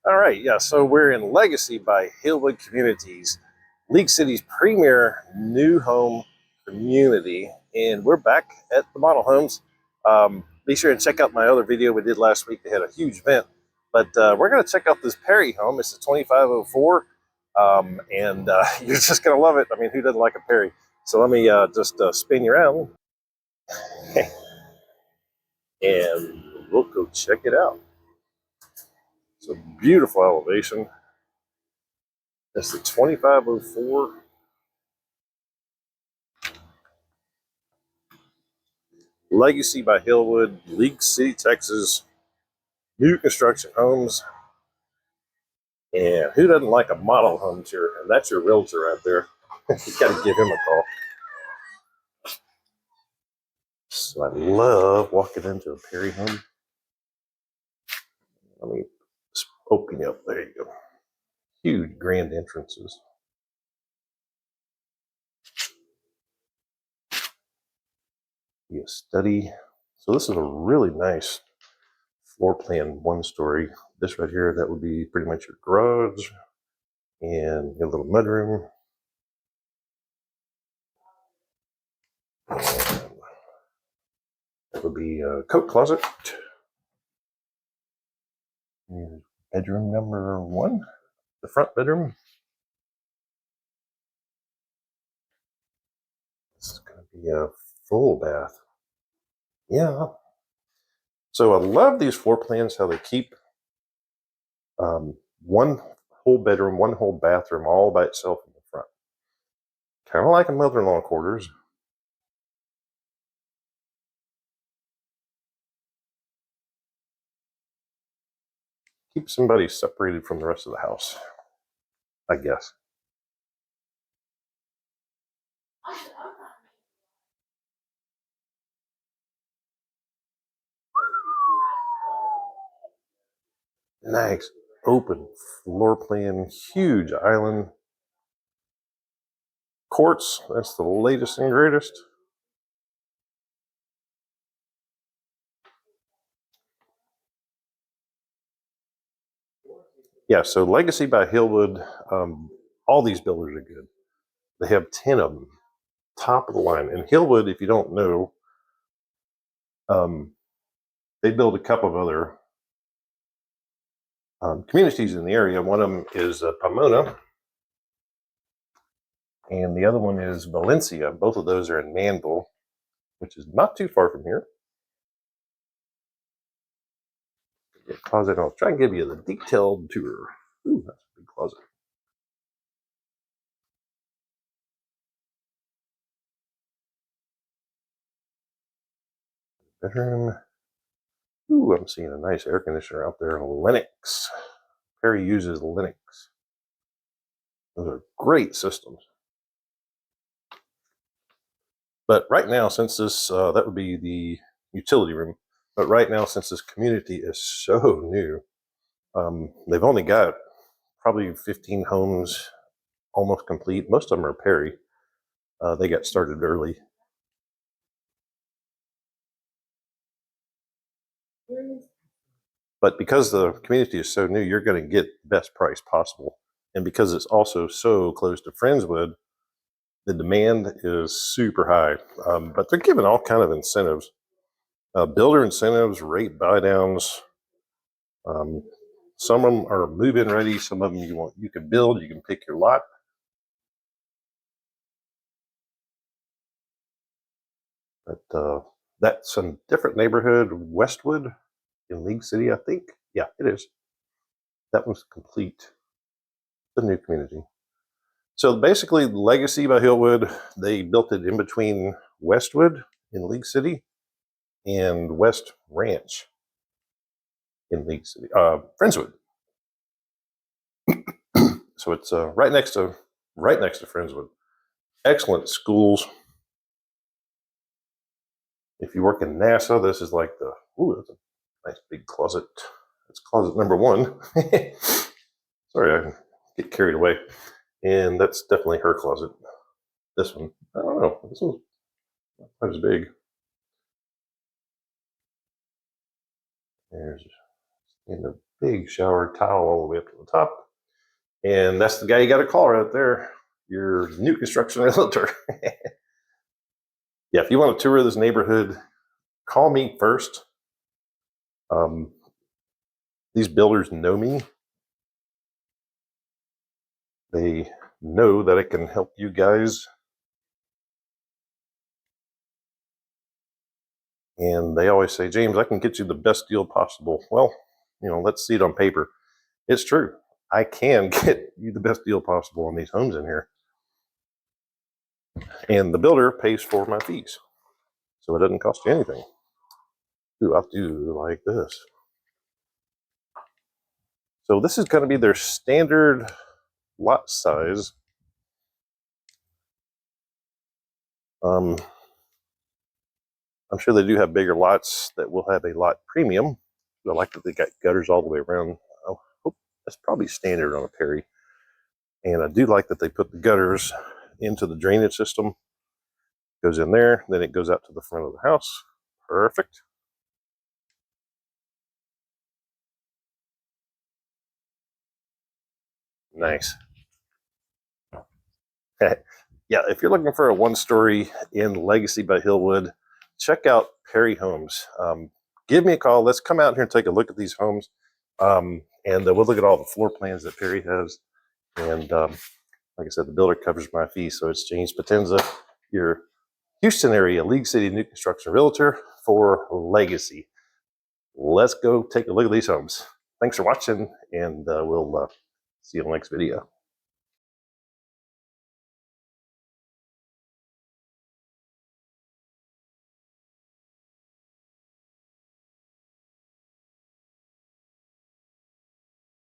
All right, yeah, so we're in Legacy by Hillwood Communities, League City's premier new home community, and we're back at the model homes. Be sure and check out my other video we did last week. They had a huge event, but we're going to check out this Perry home. It's a 2504, and you're just going to love it. I mean, who doesn't like a Perry? So let me just spin you around, and we'll go check it out. It's a beautiful elevation. That's the 2504. Legacy by Hillwood, League City, Texas. New construction homes. And who doesn't like a model home here? And that's your realtor right there. You got to give him a call. So I love walking into a Perry home. Let me just open you up. There you go. Huge grand entrances. Be a study. So this is a really nice floor plan, one story. This right here, that would be pretty much your garage and a little mudroom. That would be a coat closet. Bedroom number 1, the front bedroom. This is going to be a full bath. Yeah. So I love these floor plans, how they keep one whole bedroom, one whole bathroom all by itself in the front. Kind of like a mother-in-law quarters. Keep somebody separated from the rest of the house, I guess. Nice open floor plan, huge island. Quartz, that's the latest and greatest. Yeah, so Legacy by Hillwood, all these builders are good. They have 10 of them, top of the line. And Hillwood, if you don't know, they build a couple of other communities in the area. One of them is Pomona, and the other one is Valencia. Both of those are in Manvel, which is not too far from here. Closet. I'll try and give you the detailed tour. Ooh, that's a big closet. Bedroom. Ooh, I'm seeing a nice air conditioner out there. Lennox. Perry uses Lennox. Those are great systems. But right now, since this, that would be the utility room. But right now, since this community is so new, they've only got probably 15 homes almost complete. Most of them are Perry. They got started early. But because the community is so new, you're going to get the best price possible. And because it's also so close to Friendswood, the demand is super high. But they're giving all kind of incentives. Builder incentives, rate buy downs. Some of them are move-in ready. Some of them you can build, you can pick your lot. But that's a different neighborhood, Westwood in League City, I think. Yeah, it is. That was complete. The new community. So basically, Legacy by Hillwood, they built it in between Westwood in League City and West Ranch in League City, Friendswood. So it's right next to Friendswood. Excellent schools. If you work in NASA, this is like that's a nice big closet. That's closet number 1. Sorry, I get carried away. And that's definitely her closet. This one, I don't know. This one's not quite as big. There's in the big shower tile all the way up to the top. And that's the guy you got to call right there, your new construction realtor. Yeah, if you want a tour of this neighborhood, call me first. These builders know me. They know that I can help you guys. And they always say, James, I can get you the best deal possible. Well, let's see it on paper. It's true. I can get you the best deal possible on these homes in here. And the builder pays for my fees. So it doesn't cost you anything. Ooh, I'll do like this. So this is going to be their standard lot size. I'm sure they do have bigger lots that will have a lot premium. I like that they got gutters all the way around. Oh, that's probably standard on a Perry. And I do like that they put the gutters into the drainage system. Goes in there, then it goes out to the front of the house. Perfect. Nice. Yeah, if you're looking for a one-story in Legacy by Hillwood, check out Perry Homes. Give me a call. Let's come out here and take a look at these homes. And we'll look at all the floor plans that Perry has. And like I said, the builder covers my fees. So it's James Potenza, your Houston area League City new construction realtor for Legacy. Let's go take a look at these homes. Thanks for watching, and we'll see you in the next video.